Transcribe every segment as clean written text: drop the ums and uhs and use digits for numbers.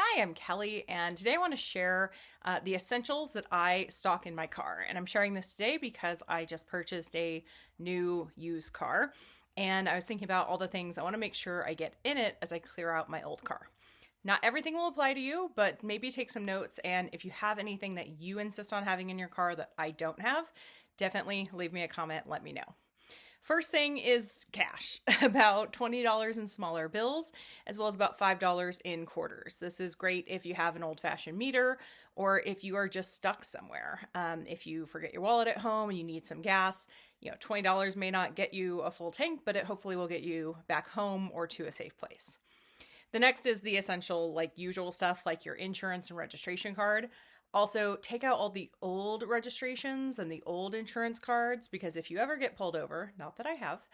Hi, I'm Kelly, and today I want to share the essentials that I stock in my car. And I'm sharing this today because I just purchased a new used car, and I was thinking about all the things I want to make sure I get in it as I clear out my old car. Not everything will apply to you, but maybe take some notes. And if you have anything that you insist on having in your car that I don't have, definitely leave me a comment, let me know. First thing is cash, about $20 in smaller bills, as well as about $5 in quarters. This is great if you have an old fashioned meter or if you are just stuck somewhere. If you forget your wallet at home and you need some gas, $20 may not get you a full tank, but it hopefully will get you back home or to a safe place. The next is the essential, usual stuff like your insurance and registration card. Also, take out all the old registrations and the old insurance cards because if you ever get pulled over, not that I have,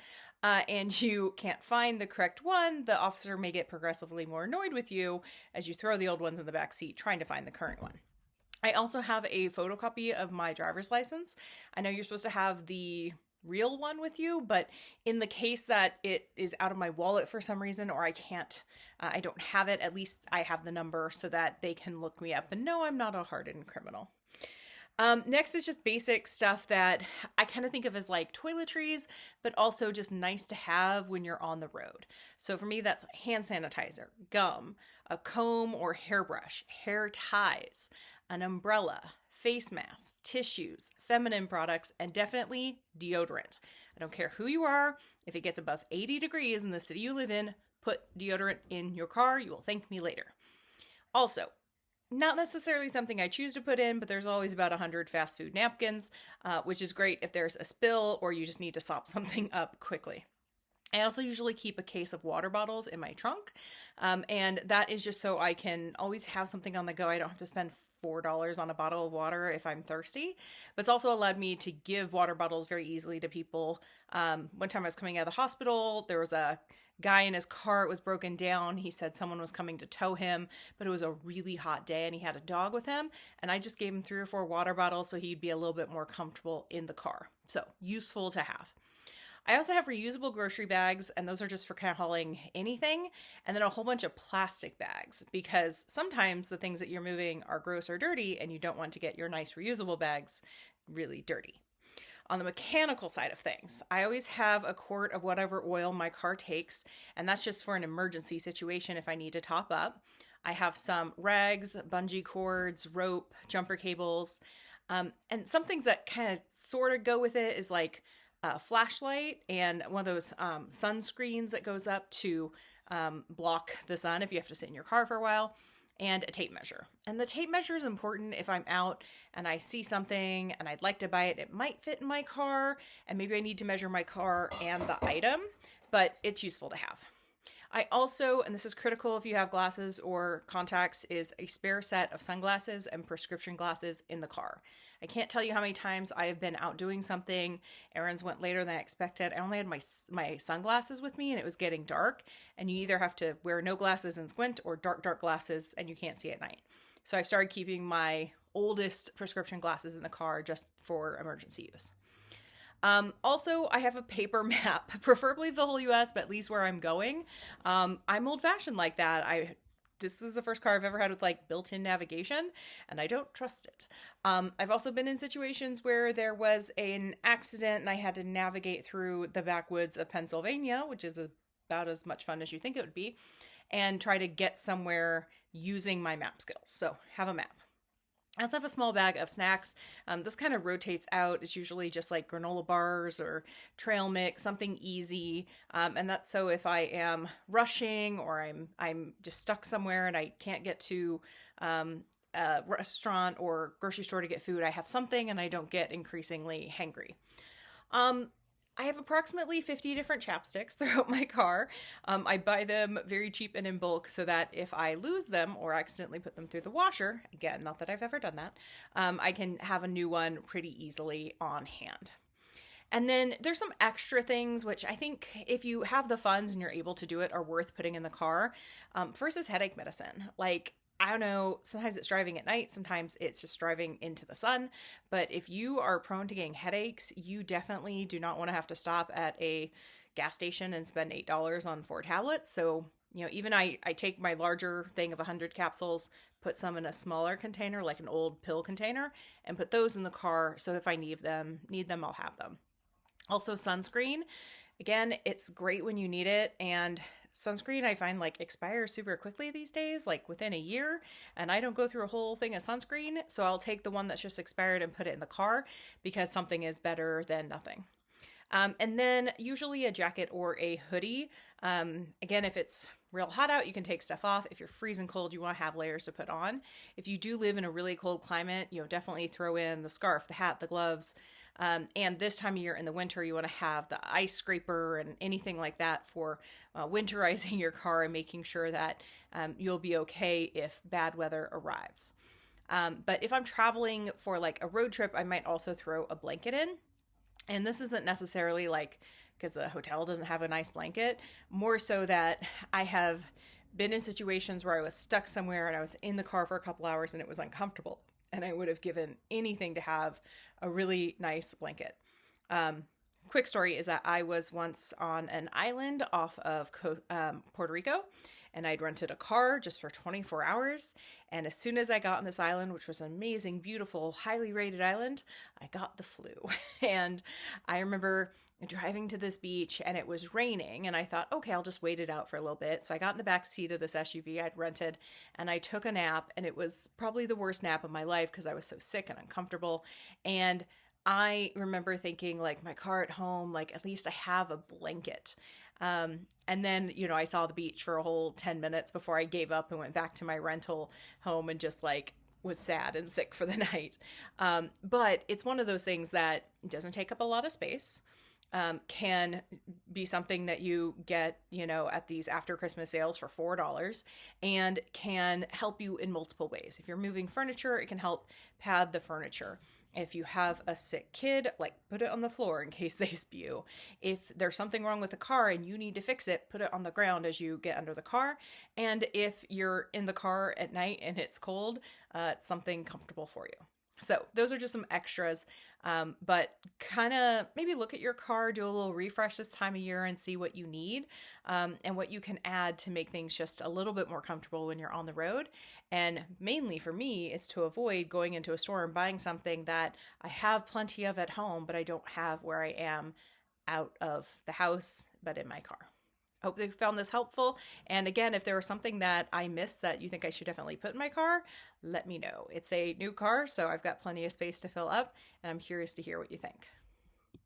and you can't find the correct one, the officer may get progressively more annoyed with you as you throw the old ones in the back seat trying to find the current one. I also have a photocopy of my driver's license. I know you're supposed to have the real one with you, but in the case that it is out of my wallet for some reason or I don't have it, at least I have the number so that they can look me up and know I'm not a hardened criminal. Next is just basic stuff that I kind of think of as like toiletries, but also just nice to have when you're on the road. So for me, that's hand sanitizer, gum, a comb or hairbrush, hair ties, an umbrella, face masks, tissues, feminine products, and definitely deodorant. I don't care who you are. If it gets above 80 degrees in the city you live in, put deodorant in your car. You will thank me later. Also, not necessarily something I choose to put in, but there's always about 100 fast food napkins, which is great if there's a spill or you just need to sop something up quickly. I also usually keep a case of water bottles in my trunk, and that is just so I can always have something on the go. I don't have to spend $4 on a bottle of water if I'm thirsty, but it's also allowed me to give water bottles very easily to people. One time I was coming out of the hospital, there was a guy in his car, it was broken down. He said someone was coming to tow him, but it was a really hot day and he had a dog with him, and I just gave him 3 or 4 water bottles so he'd be a little bit more comfortable in the car. So useful to have. I also have reusable grocery bags, and those are just for kind of hauling anything, and then a whole bunch of plastic bags because sometimes the things that you're moving are gross or dirty, and you don't want to get your nice reusable bags really dirty. On the mechanical side of things, I always have a quart of whatever oil my car takes, and that's just for an emergency situation if I need to top up. I have some rags, bungee cords, rope, jumper cables, and some things that kind of sort of go with it is like a flashlight and one of those sunscreens that goes up to block the sun if you have to sit in your car for a while, and a tape measure. And the tape measure is important if I'm out and I see something and I'd like to buy it. It might fit in my car and maybe I need to measure my car and the item, but it's useful to have. I also, and this is critical if you have glasses or contacts, is a spare set of sunglasses and prescription glasses in the car. I can't tell you how many times I have been out doing something, errands went later than I expected. I only had my sunglasses with me and it was getting dark, and you either have to wear no glasses and squint or dark glasses and you can't see at night. So I started keeping my oldest prescription glasses in the car just for emergency use. Also, I have a paper map, preferably the whole US, but at least where I'm going. I'm old fashioned like that. This is the first car I've ever had with built-in navigation, and I don't trust it. I've also been in situations where there was an accident and I had to navigate through the backwoods of Pennsylvania, which is about as much fun as you think it would be, and try to get somewhere using my map skills. So have a map. I also have a small bag of snacks. This kind of rotates out. It's usually just like granola bars or trail mix, something easy. And that's so if I am rushing or I'm just stuck somewhere and I can't get to a restaurant or grocery store to get food, I have something and I don't get increasingly hangry. I have approximately 50 different chapsticks throughout my car. I buy them very cheap and in bulk so that if I lose them or accidentally put them through the washer, again, not that I've ever done that, I can have a new one pretty easily on hand. And then there's some extra things, which I think if you have the funds and you're able to do it, are worth putting in the car. First is headache medicine. I don't know, sometimes it's driving at night, sometimes it's just driving into the sun, but if you are prone to getting headaches, you definitely do not want to have to stop at a gas station and spend $8 on 4 tablets. So Even I take my larger thing of 100 capsules, put some in a smaller container, like an old pill container, and put those in the car. So if I need them, I'll have them. Also, sunscreen. Again, it's great when you need it. And sunscreen, I find like expires super quickly these days, like within a year. And I don't go through a whole thing of sunscreen. So I'll take the one that's just expired and put it in the car because something is better than nothing. And then usually a jacket or a hoodie. Again, if it's real hot out, you can take stuff off. If you're freezing cold, you want to have layers to put on. If you do live in a really cold climate, definitely throw in the scarf, the hat, the gloves. And this time of year in the winter, you want to have the ice scraper and anything like that for winterizing your car and making sure that you'll be okay if bad weather arrives. But if I'm traveling for like a road trip, I might also throw a blanket in. And this isn't necessarily like because the hotel doesn't have a nice blanket, more so that I have been in situations where I was stuck somewhere and I was in the car for a couple hours and it was uncomfortable. And I would have given anything to have a really nice blanket. Quick story is that I was once on an island off of Puerto Rico, and I'd rented a car just for 24 hours. And as soon as I got on this island, which was an amazing, beautiful, highly rated island, I got the flu. And I remember driving to this beach and it was raining, and I thought, okay, I'll just wait it out for a little bit. So I got in the back seat of this SUV I'd rented and I took a nap, and it was probably the worst nap of my life because I was so sick and uncomfortable. And I remember thinking, like, my car at home, like, at least I have a blanket. And then, I saw the beach for a whole 10 minutes before I gave up and went back to my rental home and just like was sad and sick for the night. But it's one of those things that doesn't take up a lot of space. Can be something that you get, at these after Christmas sales for $4, and can help you in multiple ways. If you're moving furniture, it can help pad the furniture. If you have a sick kid, like, put it on the floor in case they spew. If there's something wrong with the car and you need to fix it, put it on the ground as you get under the car. And if you're in the car at night and it's cold, it's something comfortable for you. So those are just some extras, but kind of maybe look at your car, do a little refresh this time of year and see what you need, and what you can add to make things just a little bit more comfortable when you're on the road. And mainly for me, it's to avoid going into a store and buying something that I have plenty of at home, but I don't have where I am out of the house, but in my car. Hope they found this helpful. And again, if there was something that I missed that you think I should definitely put in my car, let me know. It's a new car, so I've got plenty of space to fill up, and I'm curious to hear what you think.